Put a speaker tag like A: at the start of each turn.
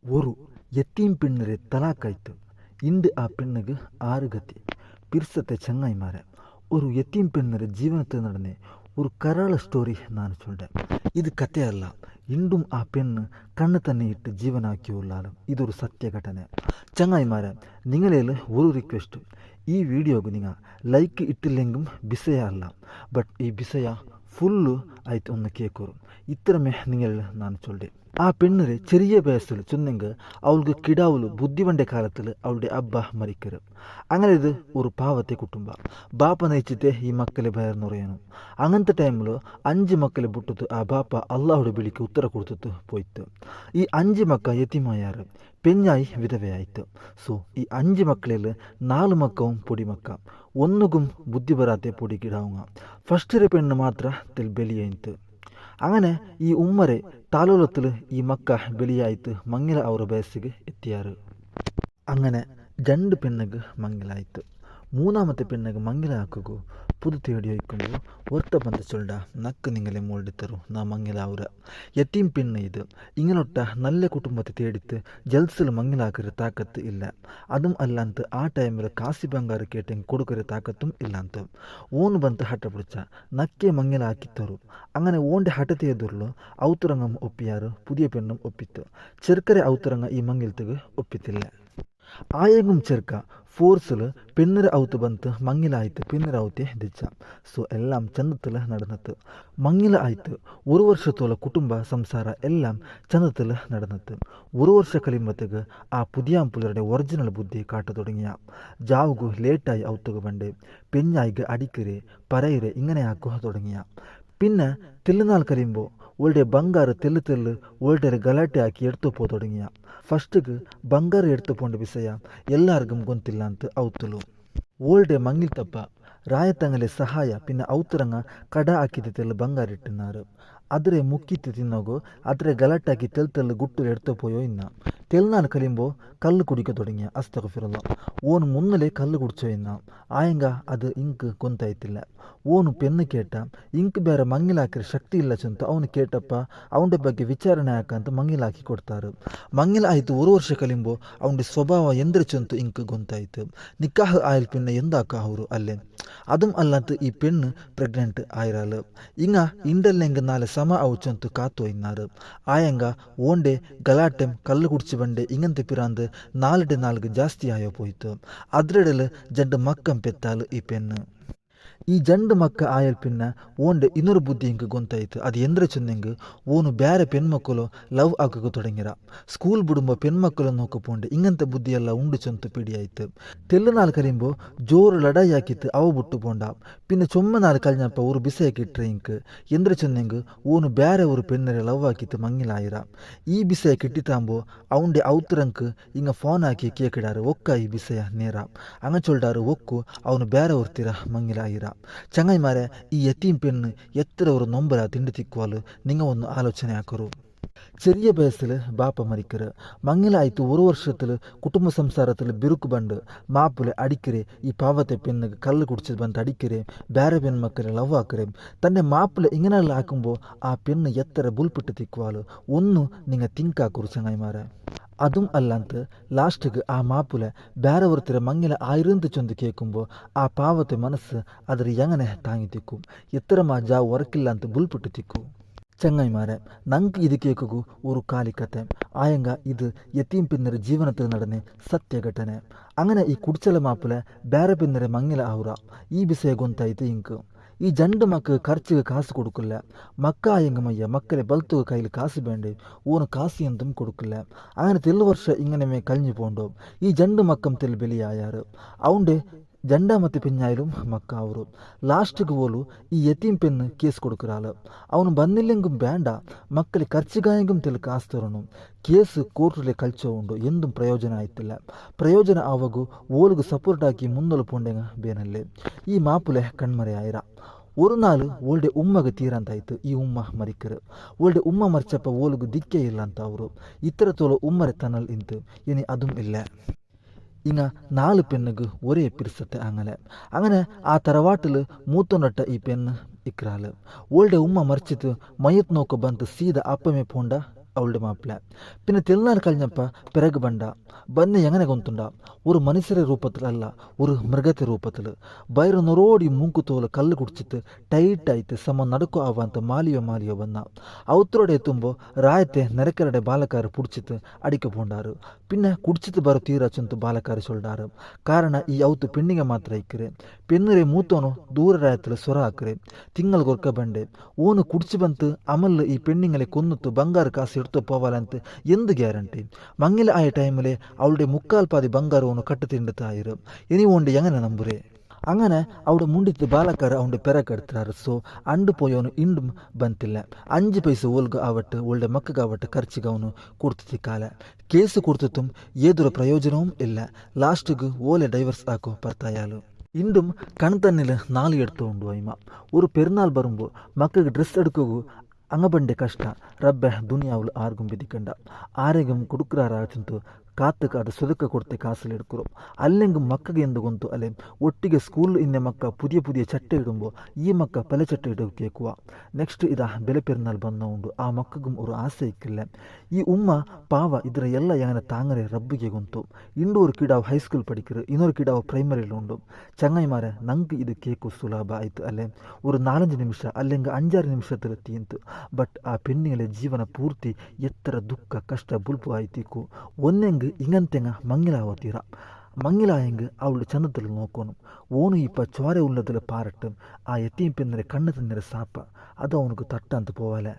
A: ഒരു യത്തീം പെണ്ണിരെ തലാക്കാಯ್ತು. ಇಂದು ಆ പെണ്ണിಗೆ ആറ് ഗതി. പിർസത്തെ ചങ്ങായിമാരെ, ഒരു യത്തീം പെണ്ണിരെ ജീവനത്തിൽ നടന്ന ഒരു കരാള സ്റ്റോറി ನಾನು ചൊല്ലെ. ഇത് കഥയല്ല, ಇಂಡುം ಆ പെണ്ണ് കണ്ണ് തന്നെ ഇട്ട് ജീവനാക്കിയുള്ളാലും ഇതൊരു സത്യഘಟನೆ. ചങ്ങായിമാരെ, നിങ്ങളിൽ ഒരു റിക്വസ്റ്റ്, ഈ വീഡിയോക്ക് നിങ്ങൾ ലൈക്ക് ഇട്ടില്ലെങ്കിലും വിഷയ അല്ല, ബട്ട് ഈ വിഷയ ഫുള്ള് ആയിട്ട് ഒന്ന് കേൾക്കൂ. ഇത്രമേ നിങ്ങളിൽ ನಾನು ചൊല്ലെ. ആ പെണ്ണിരെ ചെറിയ വയസ്സിൽ ചെന്നെങ്കിൽ അവൾക്ക് കിടാവുలు ബുദ്ധിവന്റെ കാലത്തിൽ അവളുടെ അബ്ബ മരിക്കರು. അങ്ങനെ ഇത് ഒരു പാവത്തെ കുട്ടുംബ ബാപ്പ നയിച്ചിട്ട് ഈ മക്കളെ ബയർന്നുറയണം. അങ്ങനത്തെ ടൈമിൽ 5 മക്കളെ ಬಿಟ್ಟಿತ್ತು. ആ ബാപ്പ അള്ളാഹുടെ വിളിക്ക് ഉത്തര കൊടുത്തിട്ട് പോയിട്ട് ഈ 5 മക്ക യത്തീമായാറ്, പെഞ്ഞായി വിധവയായിട്ട്. സോ ഈ 5 മക്കളിൽ 4 മക്കവും പൊടിമക്ക, ഒന്നുകും ബുദ്ധി ಬರಾತೆ പൊടി കിടാവുക. ഫസ്റ്റിലെ പെണ്ണ് മാത്ര തെൽ ബലിയായിട്ട്. അങ്ങനെ ഈ ഉമ്മരെ താലോലത്തിൽ ഈ മക്ക ബലിയായിട്ട് ಮಂಗಿಲ ಅವರ ಬಯಸ್ಸಿಗೆ ಎತ್ತಿಯಾರು. അങ്ങനെ 2 പെണ്ണുക്ക് ಮಂಗಿಲಾಯಿತು. 3ാമത്തെ പെണ്ണുക്ക് ಮಂಗಿಲ ಹಾಕುಗು പുതു തേടി വയ്ക്കുമ്പോൾ ഒറ്റ പന്ത ചൊല്ല നക്ക് നിങ്ങളെ മോൾഡിത്തരും നാ ಮಂಗಿಲಾവുര. യത്തീം പെണ്ണ് ഇത് ഇങ്ങനൊട്ട നല്ല കുടുംബത്തെ തേടിത്ത് ജൽസിൽ ಮಂಗಿಲಾಕರ ತಾಕತ್ತು ಇಲ್ಲ. അതും അല്ലാത്ത ആ ടൈമിൽ കാശി ಬಂಗಾರ കേട്ടെങ്കിൽ കൊടുക്കര താക്കത്തും ഇല്ലാത്ത ഓന് ಬಂತ ಹಠ പിടിച്ച നക്കെ ಮಂಗಿಲ ಹಾಕಿತ್ತರು. അങ്ങനെ ഓൻ്റെ ഹഠത്തെ എതിർಲು ഔത്തുറങ്ങം ഒപ്പിയാറ്, പുതിയ പെണ്ണും ഒപ്പിത്ത്. ചെറുക്കരെ ഔത്തുറങ്ങ ഈ ಮಂಗಿಲ್ತಿಗೆ ഒപ്പിത്തില്ല. ആയെങ്കും ചെറുക്ക ഫോഴ്സിൽ പെണ്ണിര ഔത്ത് ಬಂತು, ಮಂಗಿಲ ಆಯ್ತು, പെണ്ണിര ഔത്തെ ದಿಚ್ಚ. ಸೊ എല്ലാം ಚಂದത്തിൽ നടന്നത്. ಮಂಗಿಲ ಆಯ್ತು. 1 ವರ್ಷത്തോളം കുടുംബ സംസാര എല്ലാം ചന്തത്തിൽ നടന്നത്. 1 ವರ್ಷ കഴിയുമ്പോഴത്തേക്ക് ആ പുതിയ പുലരുടെ ഒറിജിനൽ ബുദ്ധി കാട്ടു തുടങ്ങിയ. ജാവുകു ലേറ്റായി ഔത്തുക പണ്ട് പെഞ്ഞായിക്ക് അടിക്കരെ പറയരെ ഇങ്ങനെയാക്കുക തുടങ്ങിയ. പിന്നെ തെല്ലുനാൾ കഴിയുമ്പോൾ ഓളുടെ ಬಂಗಾರ തെല്ല് ഓളുടെ ಗಲಾಟೆ ಹಾಕಿ എടുത്തു പോ തുടങ്ങിയ. ಫಸ್ಟಿಗೆ ಬಂಗಾರ എടുത്തു പോണ്ട ವಿಷಯ ಎಲ್ಲಾರ್ಗum ಗೊತ್ತಿಲ್ಲ ಅಂತ ಔತಲು. ಓಲ್ಡೆ ಮಂಗಿಲ್ತಪ್ಪ ರಾಯತಂಗಲೆ ಸಹಾಯ പിന്നെ ഔത്തുറങ്ങ കട ആക്കിയിട്ട് ಬಂಗಾರ ഇട്ടുന്നാറ്. അതിരെ മുക്കിത്ത് തിന്നോಗೋ അതിരെ ಗಲಾಟಾಕಿ ತೆಲ್ಲು ಗುಟ್ಟು എടുത്തു പോയോ ഇന്ന. തെല്ലുനാൾ കഴിയുമ്പോൾ കല്ല് കുടിക്ക തുടങ്ങിയ. അസ്തഗ്ഫിറുല്ലാ. ഓന് മുന്നിലെ കല്ല് കുടിച്ചോ ഇന്ന. ആയെങ്ക അത് ಇಂಕ್ ಗೊತ್ತಾಯ್ತಿಲ್ಲ. ಓನು ಪೆನ್ನು ಕೇಟ ಇಂಕ್ ಬೇರೆ ಮಂಗಿಲಾಕಿರ ಶಕ್ತಿ ಇಲ್ಲ ಚಂತ ಅವನು ಕೇಟಪ್ಪ ಅವನ ಬಗ್ಗೆ ವಿಚಾರಣೆ ಹಾಕಂತ ಮಂಗಿಲಾಕಿ ಕೊಡ್ತಾರೆ. ಮಂಗಿಲ ಆಯ್ತು. 1 ವರ್ಷ ಕಲಿಂಬೋ ಅವನ ಸ್ವಭಾವ ಎಂದ್ರೆ ಚಂತು ಇಂಕ್ ಗೊತ್ತಾಯ್ತು. ನಿಕ್ಕಾಹ್ ಆಯಲ್ ಪಿನ್ನ ಎಂದಾಕ ಅವರು ಅಲ್ಲೇ. അതും അല്ലാത്ത ഈ പെണ്ണ് പ്രഗ്നന്റ് ആയിരാള്. ഇങ്ങ ഇണ്ടല്ലെങ്കിൽ നാളെ സമ ഔച്ചന്തു കാത്തു ഇന്നാറ്. ആയെങ്ക ഓണ്ടെ ഗലാട്ടം കല്ല് കുടിച്ച് ബണ്ടേ ഇങ്ങനത്തെ പിറാന്ത് 4 ಜಾಸ್ತಿ ആയോ പോയിട്ട്. അതിരിടല് 2 മക്കം പെത്താല് ഈ പെണ്ണ്. ಈ 2 ಮಕ್ಕ ಆಯಲ್ ಪಿನ್ನ ಓಂಡೆ ಇನ್ನೊರು ಬುದ್ಧಿ ಇಂಕ ಗೊತ್ತಾಯ್ತು. ಅದು ಎಂದ್ರೆ ಚಂದೆಂಗ್ ಓನು ಬೇರೆ ಪೆಣ್ಮಕ್ಕಳು ಲವ್ ಆಕಕ್ಕೆ ತೊಡಗಿರ. ಸ್ಕೂಲ್ ಬಿಡುಂಬ ಪೆಣ್ಮಕ್ಕಳನ್ನು ನೋಕಪೋಂಡೆ ಇಂಗಂತ ಬುದ್ಧಿ ಎಲ್ಲ ಉಂಡು ಚಂತು ಪಿಡಿಯಾಯ್ತು. ತೆಲ್ಲುನಾಲ್ ಕಲಿಂಬೋ ಜೋರು ಲಡಾಯಿ ಹಾಕಿತ್ತು ಅವ ಬಿಟ್ಟು ಪೋಂಡ. ಪಿನ್ನ ಚೊಮ್ಮನಾಲ್ ಕಲಿഞ്ഞಪ್ಪ ഒരു ಬಿಸೆಯಕ್ಕಿಟ್ರೆ ಇಂಕ್ ಎಂದ್ರೆ ಚಂದೆಂಗ್ ಓನು ಬೇರೆ ഒരു പെണ്ണിനെ ಲವ್ ಹಾಕಿತ್ತು ಮಂಗಿಲಾಯಿರ. ಈ ಬಿಸೆಯ കിട്ടിത്താകുമ്പോൾ അവൻ്റെ ഔത്തുറങ്ക് ഇങ്ങ ഫോൺ ആക്കി കേക്കിടാറ് ഒക്ക ഈ ಬಿಸೆಯ നേര. അങ്ങ ചൊല്ലാറ് ഒക്കു അവನು ಬೇರೆ ഒരുത്തിര ಮಂಗಿಲಾಯಿರ. ചങ്ങായിമാരെ, ഈ യത്തീം പെണ്ണ് എത്ര ഒരു നൊമ്പര തിണ്ടി തിക്കുവാല് നിങ്ങൾ ഒന്ന് ആലോചന ആക്കറു. ചെറിയ വയസ്സിൽ ബാപ്പ മരിക്കറ്. ಮಂಗಿಲಾಯ್ತು. 1 ವರ್ಷത്തിൽ കുടുംബ സംസാരത്തിൽ ಬಿರುಕು ಬಂದು ಮಾಪುಲೆ ಅಡಿಕರೆ ಈ ಪಾವತೆ പെണ്ണിಗೆ കല്ല് കുടിച്ചത് ಬಂದು ಅಡಿಕರೆ ಬೇರೆ പെൺമക്കളെ ലവ് ആക്കರೆ. തൻ്റെ മാപ്പിളെ ഇങ്ങനെയെല്ലാം ആക്കുമ്പോൾ ആ പെണ്ണ് എത്ര ബുൾപ്പിട്ട് തിക്കുവാല് ഒന്നും നിങ്ങൾ തിങ്കാക്കുറു ചങ്ങായിമാരെ. അതും അല്ലാത്ത ലാസ്റ്റിക്ക് ആ മാപ്പുല ಬೇರೆ ഒരുത്തരെ ಮಂಗಿಲ ആയിരന്ത് ചൊന്ത് കേൾക്കുമ്പോൾ ആ പാവത്തെ മനസ്സ് അതിൽ എങ്ങനെ താങ്ങി തിക്കും. എത്രമാ ജാവ് ഉറക്കില്ല ಅಂತ ബുൾപ്പിട്ട് തിക്കും. ചങ്ങായിമാരെ, ನಂಗೆ ಇದು ಕೇಕುಗು ഒരു കാലിക്കത്തെ. ആയെങ്ക ഇത് യത്തീം പെണ്ണിರ ಜೀವನത്തിൽ നടന്ന ಸತ್ಯಘಟನೆ. അങ്ങനെ ഈ കുടിച്ചല മാപ്പിള ಬೇರೆ പെണ്ണിರೆ ಮಂಗಿಲ ಆವ್ರ. ಈ ವಿಷಯ ಗೊತ್ತಾಯ್ತು ಇಂಕ್. ഈ 2 മക്ക ಖರ್ಚಿಗೆ ಕಾಸು കൊടുക്കില്ല. മക്ക ആയെങ്കമയ്യ മക്കളെ ബൽത്തുക കയ്യിൽ കാശ് വേണ്ടേ, ഓന് കാശ് എന്തും കൊടുക്കില്ല. അങ്ങനെ തെല്ല് വർഷ ഇങ്ങനെ കഴിഞ്ഞു പോണ്ടോ. ഈ 2 മക്കം തെല്ല് ബലിയായാറ്. അവൻ്റെ 2ാമത്തെ പെഞ്ഞായാലും മക്ക ಅವರು. ലാസ്റ്റിക്ക് പോലും ഈ യത്തീം പെണ്ണ് കേസ് കൊടുക്കുറാള്. അവನು ಬಂದಿല്ലെങ്കും ಬೇണ്ട, മക്കളെ ಖರ್ಚಿಗಾയെങ്കും തെല്ല് ಕಾಸು ತರணும். ಕೇಸ್ ಕೋರ್ಟಿലെ ಕಳ್ಚೋ ಉಂಡು, ಎಂದುം ಪ್ರಯೋಜನ ಆಯ್ತಿಲ್ಲ. ಪ್ರಯೋಜನ ಆವಾಗೂ ಓಲ್ಗು ಸಪೋರ್ಟ್ ಹಾಕಿ ಮುಂದಲು ಪೋಂಡೆಂಗ ಬೇನಲ್ಲೇ ಈ ಮಾಪುಲೆ ಕಣ್ಮರೆಯಾಯಿರ. ഒരു നാൾ ഓളുടെ ഉമ്മക്ക് തീരാന്താಯ್ತು. ഈ ഉമ്മ മരിക്കറ്. ഓളുടെ ഉമ്മ മരിച്ചപ്പോൾ ഓളുgu ദിക്കേ ಇಲ್ಲ ಅಂತ ಅವರು. ഇത്രത്തോളം ഉമ്മരെ തന്നൽ ಇಂತು ഇനി അതും ഇല്ല. ഇങ്ങ 4 പെണ്ണുക്ക് ഒരേ പിർസത്തെ അങ്ങനെ ആ തറവാട്ടിൽ മൂത്തൊണ്ടട്ട ഈ പെണ്ണ് ഇക്രാല്. ഓളുടെ ഉമ്മ മരിച്ചിട്ട് മയ്യത്ത് നോക്ക ಬಂತು. ಸೀದಾ ಅಪ್ಪಮೆ ಪೋಂಡ അവളുടെ മാപ്പിള. പിന്നെ തെളിനാൾ കഴിഞ്ഞപ്പോൾ പിറകു ബന്നെ എങ്ങനെ കൊന്നുണ്ട, ഒരു മനുഷ്യരുടെ രൂപത്തിലല്ല, ഒരു മൃഗത്തെ രൂപത്തിൽ. വയറ് നൊറോടി മൂക്കുത്തോല് കല്ല് കുടിച്ചിട്ട് ടൈറ്റായിട്ട് സമ നടക്കോ ആവാന്ത മാലിയോ വന്ന. അവത്തരോടെ എത്തുമ്പോൾ ರಾಯತೆ ನೆರೆಕರಡೆ ಬಾಲಕಾರು ಪುಡ್ಚಿತ್ತು ಅಡಿಕೆ ಪೋಂಡಾರು. പിന്നെ കുടിച്ചിട്ട് ബറു തീരാച്ചെന്ന് ബാലക്കാർ ചൊല്ലാറ്. കാരണം ഈ ഔത്ത് പെണ്ണിಗೆ ಮಾತ್ರ ಇಕ್ಕರೆ. പെണ്ണിരെ ಮೂತೋನು ದೂರ ರಾಯത്തിൽ ಸೊರ ಹಾಕ್ರೆ. ತಿಂಗಳು ಗೊರ್ಕ ಬಂಡೆ ಓನು ಕುಡಿಸಿ ಬಂತು ಅಮಲ್ ಈ പെണ്ണിങ്ങളെ കൊന്നിട്ട് ಬಂಗಾರ ಕಾಸು എടുത്തു പോവാലಂತ എന്ത് ഗ്യാരണ്ടി? മങ്ങില ആയ ടൈമിലെ അവളുടെ മുക്കാൽ പാതി ಬಂಗಾರ ഓನು കട്ട് തിണ്ടിത്തായിരും. ഇനി ഓണ്ട് എങ്ങനെ നമ്പുരേ? അങ്ങനെ അവിടെ മുണ്ടിത്ത് ബാലക്കാർ അവൻ്റെ പെരക്കെടുത്താറ്. സോ അണ്ട് പോയവನು ಇಂಡು ಬಂತಿಲ್ಲ. 5 ಪೈಸೆ ಓಲ್ಗ ಆವಟ್ಟು ಒಳ್ಳೆ ಮಕ್ಕಗಾವಟ್ಟು ಖರ್ಚಿಗೆ ಅವನು ಕೊಡ್ತಿದ್ದ ಕಾಲ. ಕೇಸು ಕೊಡ್ತಿತ್ತು ಏതൊരു പ്രയോജനവും ഇല്ല. ലാസ്റ്റിಗೆ ഓലെ ഡൈവേഴ്സ് ആക്കോ ഭർത്തായാലും. ഇണ്ടും കൺതന്നിൽ 4 എടുത്തുകൊണ്ട് വൈമ. ഒരു പെരുന്നാൾ വരുമ്പോൾ മക്കൾക്ക് ഡ്രസ്സ് എടുക്കുക അങ്ങബണ്ടെ ಕಷ್ಟ. ರಬ್ಬೆ ದುನಿಯಾವುಲು ಆರ್ಗುಂ ಬಿದಿಕಂಡ ಆರೆಗಂ ಕುಡುಕ್ರಾರಾಚಂತು ಕಾತಕ್ಕೆ ಅದು ಸುದಕ್ಕೆ ಕೊಡ್ತೆ ಕಾಸಲ್ಲಿ എടുക്കുറോ. അല്ലെങ്കിൽ മക്കಗೆ എന്ത് ಗೊಂತು അല്ലെ ഒട്ടിಗೆ സ്കൂളിൽ ഇന്ന മക്ക പുതിയ ചട്ട ഇടുമ്പോൾ ഈ മക്ക പല ചട്ട ഇടുക കേൾക്കുക. നെക്സ്റ്റ് ഇതാ ಬೆಲೆ പെരുന്നാൾ ಬಂದವುಂಡು ಆ ಮಕ್ಕಗೂ ഒരു ಆಸೆ ಇಕ್ಕಿಲ್ಲ. ಈ ಉಮ್ಮ ಪಾವ ಇದರ ಎಲ್ಲ ಯಾನ ತಾಂಗರೆ ರಬ್ಬಿಗೆ ಗೊಂತು. ಇಂಡು ഒരു കിടാവ് ഹൈസ്കൂൾ പഠിക്കರು, ಇನ್ನೊരു കിടാവ് ಪ್ರೈಮರಿಲುಂಡು. ചങ്ങായിമാരെ ನಂಗೆ ಇದು ಕೇಕು ಸುಲಭ ಆಯಿತು ಅಲ್ಲೇ, ഒരു 4-5 ನಿಮಿಷ അല്ലെങ്കിൽ 5-6 ನಿಮಿಷത്തിൽ തീന്തു. ಬಟ್ ಆ പെണ്ണിലെ ಜೀವನ ಪೂರ್ತಿ ಎತ್ತರ ದುಃಖ ಕಷ್ಟ ಬುಲ್ಪು ಆಯ್ತಿಕ್ಕು. ഒന്നെങ്കിൽ ഇങ്ങനത്തെങ്ങ മങ്ങിലാവത്തീറ. മങ്ങിലായെങ്കിൽ അവളുടെ ചന്തത്തിൽ നോക്കണം. ഓನು ഇപ്പം ചോര ഉള്ളതിൽ പാരട്ടും ആ എത്തിയും പെണ്ണിരെ കണ്ണ് തിന്നരെ സാപ്പ അത് അവനക്ക് തട്ടാന്ത് പോവാലെ.